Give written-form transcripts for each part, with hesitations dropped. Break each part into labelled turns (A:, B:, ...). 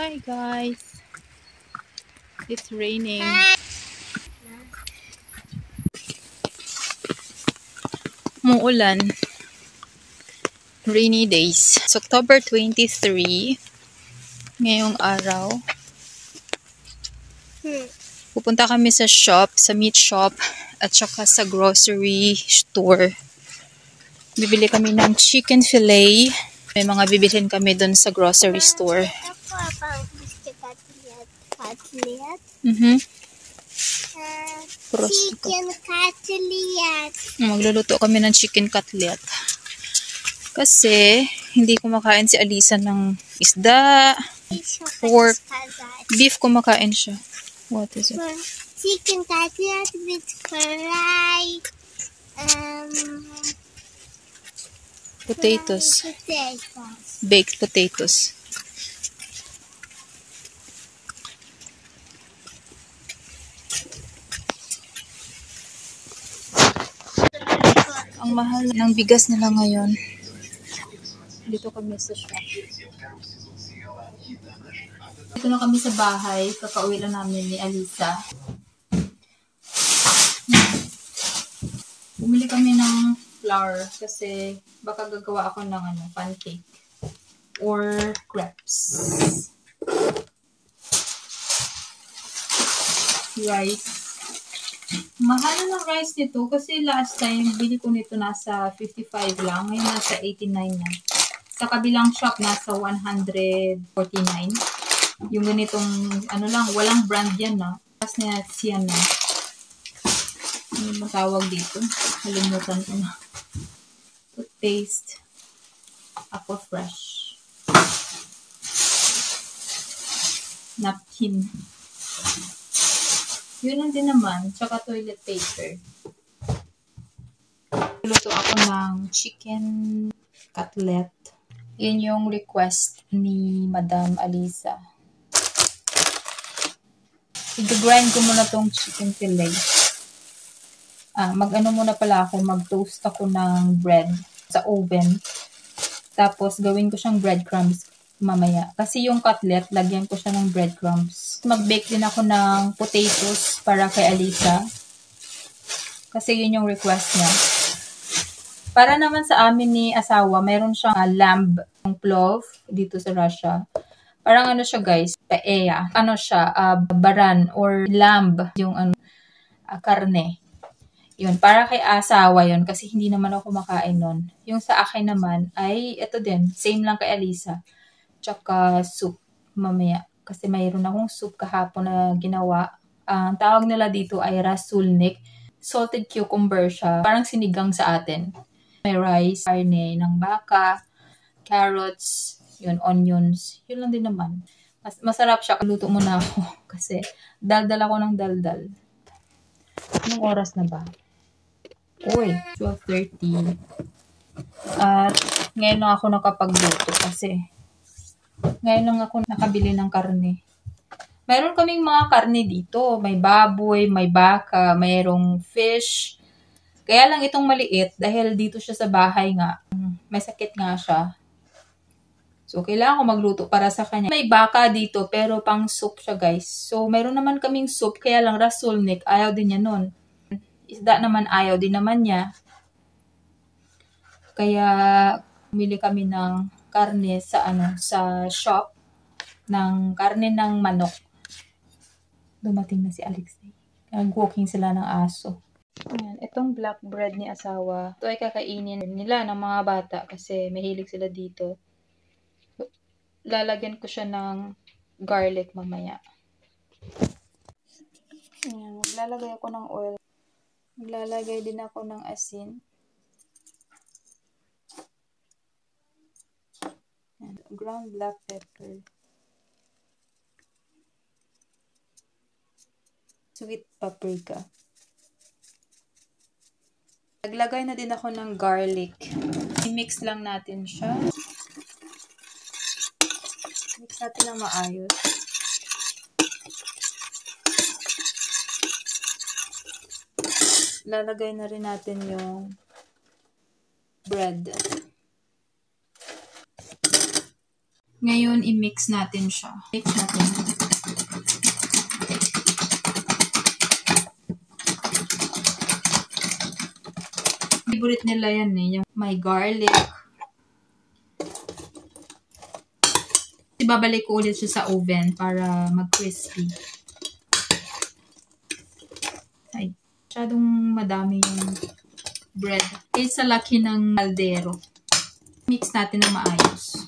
A: Hi guys, it's raining. Muulan. Rainy days. It's October 23. Ngayong araw. Pupunta kami sa shop, sa meat shop, at saka sa grocery store. Bibili kami ng chicken fillet. May mga bibilhin kami dun sa grocery store.
B: Chicken cutlet.
A: Magluluto kami ng chicken cutlet. Kasi, hindi kumakain si Alisa ng isda, pork, beef kumakain siya. What is it?
B: Chicken cutlet with fried
A: Potatoes.
B: potatoes.
A: Baked potatoes. Ang mahal ng bigas nila ngayon. Dito kami sa shop. Dito na kami sa bahay. Kakauwi lang namin ni Alisa. Bumili kami ng flour kasi baka gagawa ako ng pancake or crepes. Rice. Mahal na ng rice nito kasi last time bili ko nito nasa 55 lang. Ngayon nasa 89 na. Sa kabilang shop nasa 149. Yung ganitong walang brand yan na. Tapos na siya na. Ano ba tawag dito? Halimutan ko na. Toothpaste. Aqua Fresh. Napkin. Yun lang din naman. Tsaka toilet paper. Luto ako ng chicken cutlet. Yan yung request ni Madam Alisa. I-grind ko muna tong chicken fillet. Mag-toast ako ng bread sa oven. Tapos, gawin ko siyang breadcrumbs mamaya. Kasi yung cutlet, lagyan ko siya ng breadcrumbs. Mag-bake din ako ng potatoes para kay Alisa. Kasi yun yung request niya. Para naman sa amin ni asawa, mayroon siyang lamb, yung plov, dito sa Russia. Parang siya guys, paella. Baran or lamb, yung karne. Yun, para kay asawa yun, kasi hindi naman ako kumakain nun. Yung sa akin naman, ay ito din, same lang kay Alisa. Tsaka soup, mamaya. Kasi mayroon akong soup kahapon na ginawa. Ang tawag nila dito ay rasulnik. Salted cucumber siya, parang sinigang sa atin. May rice, karne ng baka, carrots, yun, onions. Yun lang din naman. Masarap siya. Luto muna ako kasi daldal ako ng daldal. Anong oras na ba? Uy, 12:30. At ngayon lang ako nakapagluto kasi ngayon lang ako nakabili ng karne. Mayroon kaming mga karne dito. May baboy, may baka, mayroong fish. Kaya lang itong maliit dahil dito siya sa bahay nga. May sakit nga siya. So, kailangan ko magluto para sa kanya. May baka dito pero pang soup siya guys. So, mayroon naman kaming soup kaya lang rasulnik. Ayaw din niya nun. Isda naman ayaw din naman niya. Kaya, bumili kami ng karne sa shop. Ng karne ng manok. Dumating na si Alexei. Nag-walking sila ng aso. Ayan, itong black bread ni asawa, ito ay kakainin nila ng mga bata kasi mahilig sila dito. Lalagyan ko siya ng garlic mamaya. Ayan, maglalagay ako ng oil. Maglalagay din ako ng asin. Ayan, ground black pepper. Sweet paprika. Naglagay na din ako ng garlic. I-mix lang natin siya. Mix natin ng maayos. Lalagay na rin natin yung bread. Ngayon, i-mix natin siya. Mix natin. Favorite nila yan eh, yung may garlic. Ibabalik ko ulit siya sa oven para mag-crispy. Ay, masyadong madami yung bread. Sa laki ng kaldero. Mix natin na maayos.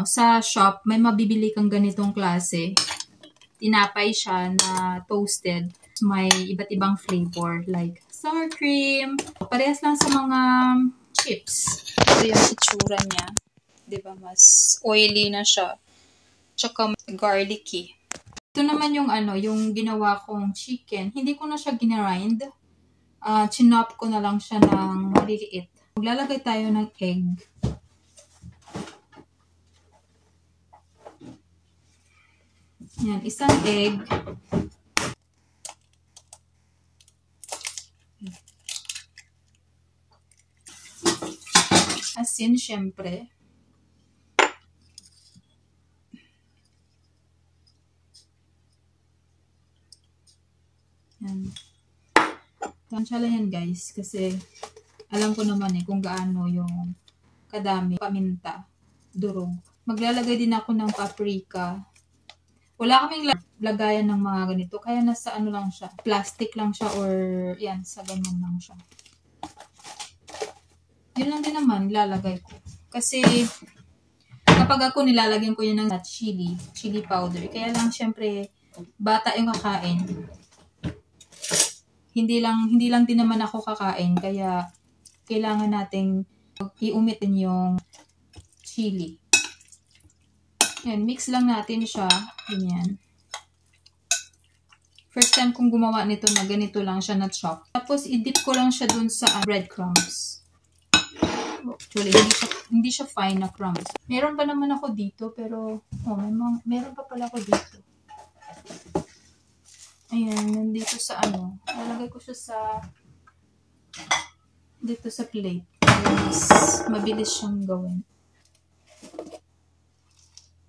A: Sa shop, may mabibili kang ganitong klase. Tinapay siya na toasted. May iba't ibang flavor like sour cream. Parehas lang sa mga chips. Ito yung itsura niya. Diba? Mas oily na siya. Tsaka garlicky. Ito naman yung yung ginawa kong chicken. Hindi ko na siya ginarind. Chinop ko na lang siya ng maliliit. Maglalagay tayo ng egg. Yan, isang egg. Asin, syempre. Yan. Tansya lang yan, guys. Kasi, alam ko naman kung gaano yung kadami. Paminta. Durog. Maglalagay din ako ng paprika. Wala kaming lagayan ng mga ganito. Kaya nasa lang siya. Plastic lang siya or yan, sa ganyan lang siya. Yun lang din naman, lalagay ko. Kasi, kapag ako nilalagyan ko yun ng chili powder. Kaya lang, syempre, bata yung kakain. Hindi lang din naman ako kakain. Kaya, kailangan nating iumitin yung chili. Yan, mix lang natin siya. Ganyan. First time kong gumawa nito na ganito lang siya na chop. Tapos, i-dip ko lang siya dun sa breadcrumbs. Actually, hindi siya fine na crumbs. Meron pa naman ako dito, pero, meron pa pala ako dito. Ayan, nandito sa Lalagay ko siya dito sa plate. Mabilis siyang gawin.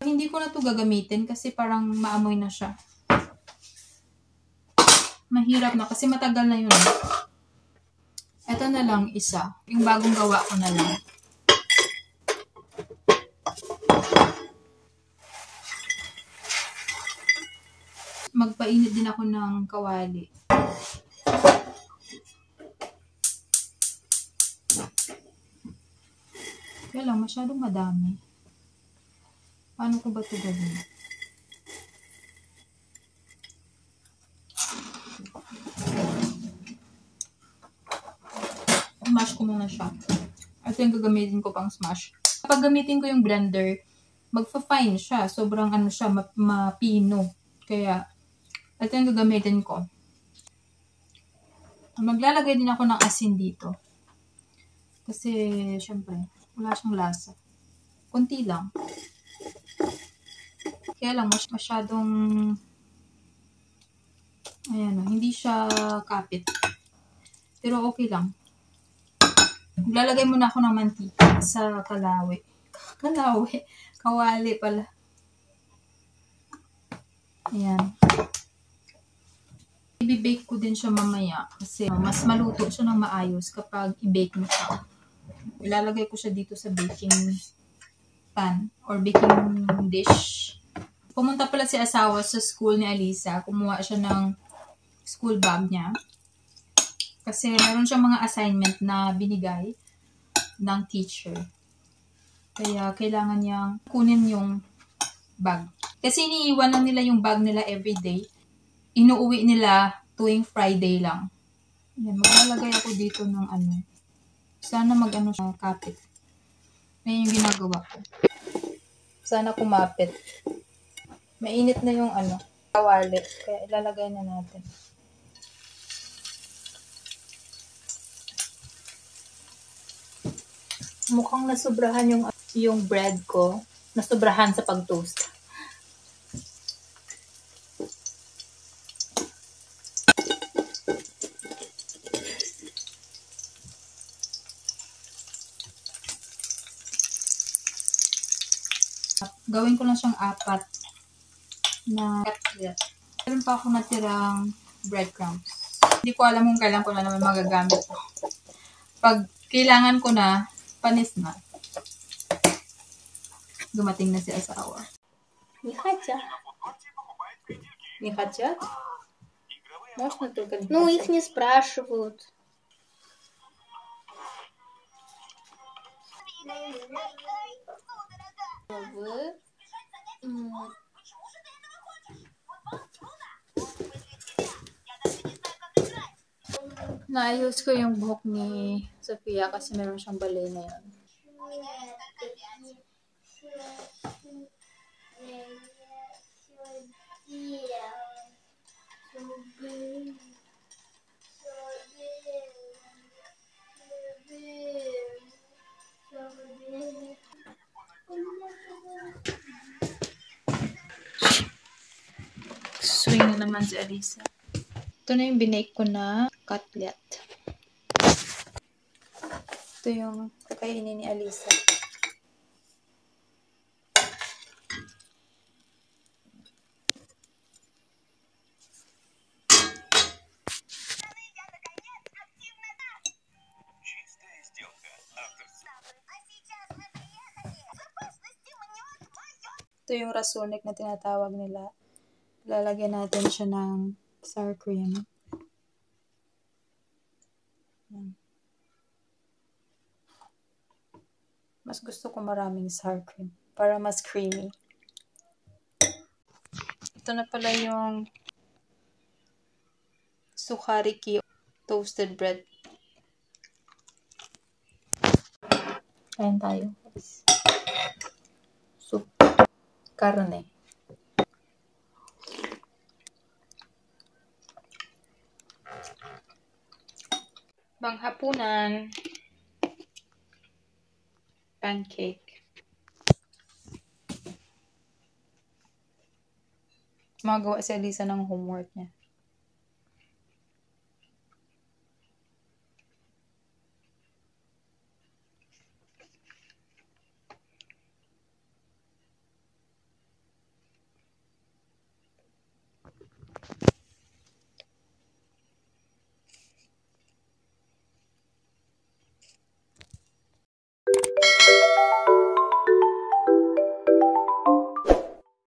A: Hindi ko na to gagamitin kasi parang maamoy na siya. Mahirap na kasi matagal na yun. Ito na lang isa. Yung bagong gawa ko na lang. Magpainit din ako ng kawali. Kaya lang, masyadong madami. Paano ko ba ito gawin? Smash ko muna siya. Ito yung gagamitin ko pang smash. Kapag gamitin ko yung blender, magfa-fine siya. Sobrang siya, mapino. Kaya, ito yung gagamitin ko. Maglalagay din ako ng asin dito. Kasi, syempre, wala siyang lasa. Kunti lang. Kaya lang, masyadong, hindi siya kapit. Pero okay lang. Maglalagay muna ako ng mantika sa kalawi. Kawali pala. Ayan. I-bake ko din siya mamaya kasi mas maluto siya ng maayos kapag i-bake mo siya. Ilalagay ko siya dito sa baking pan or baking dish. Pumunta pala si asawa sa school ni Alisa. Kumuha siya ng school bag niya. Kasi meron siyang mga assignment na binigay ng teacher. Kaya kailangan niyang kunin yung bag. Kasi iniiwan lang nila yung bag nila everyday. Inuuwi nila tuwing Friday lang. Yan, maglalagay ako dito ng Sana siya kapit. Yan yung ginagawa ko. Sana kumapit. Mainit na yung kawali. Kaya ilalagay na natin. Mukhang nasobrahan yung bread ko. Nasobrahan sa pag-toast. Gawin ko lang siyang 4 na cutlet. Meron pa ako natirang breadcrumbs. Hindi ko alam kung kailan ko na naman magagamit. Pag kailangan ko na, panis na. Dumating na si asawa. Не хотят. Не хотят? Можно только не
B: Ну,
A: хотят.
B: их не спрашивают.
A: Naayos ko yung buhok ni Sophia kasi meron siyang balay na yun. Swing na naman si Alisa. Ito na yung binake ko na cutlet. Ito yung kakainin ni Alisa. Ito yung rasunik na tinatawag nila. Lalagyan natin siya ng sour cream. Yan. Mas gusto ko maraming sour cream para mas creamy. Ito na pala yung sukhariki toasted bread. Kain tayo. Soup. Karne. Panghapunan. Pancake. Magawa si Alisa ng homework niya.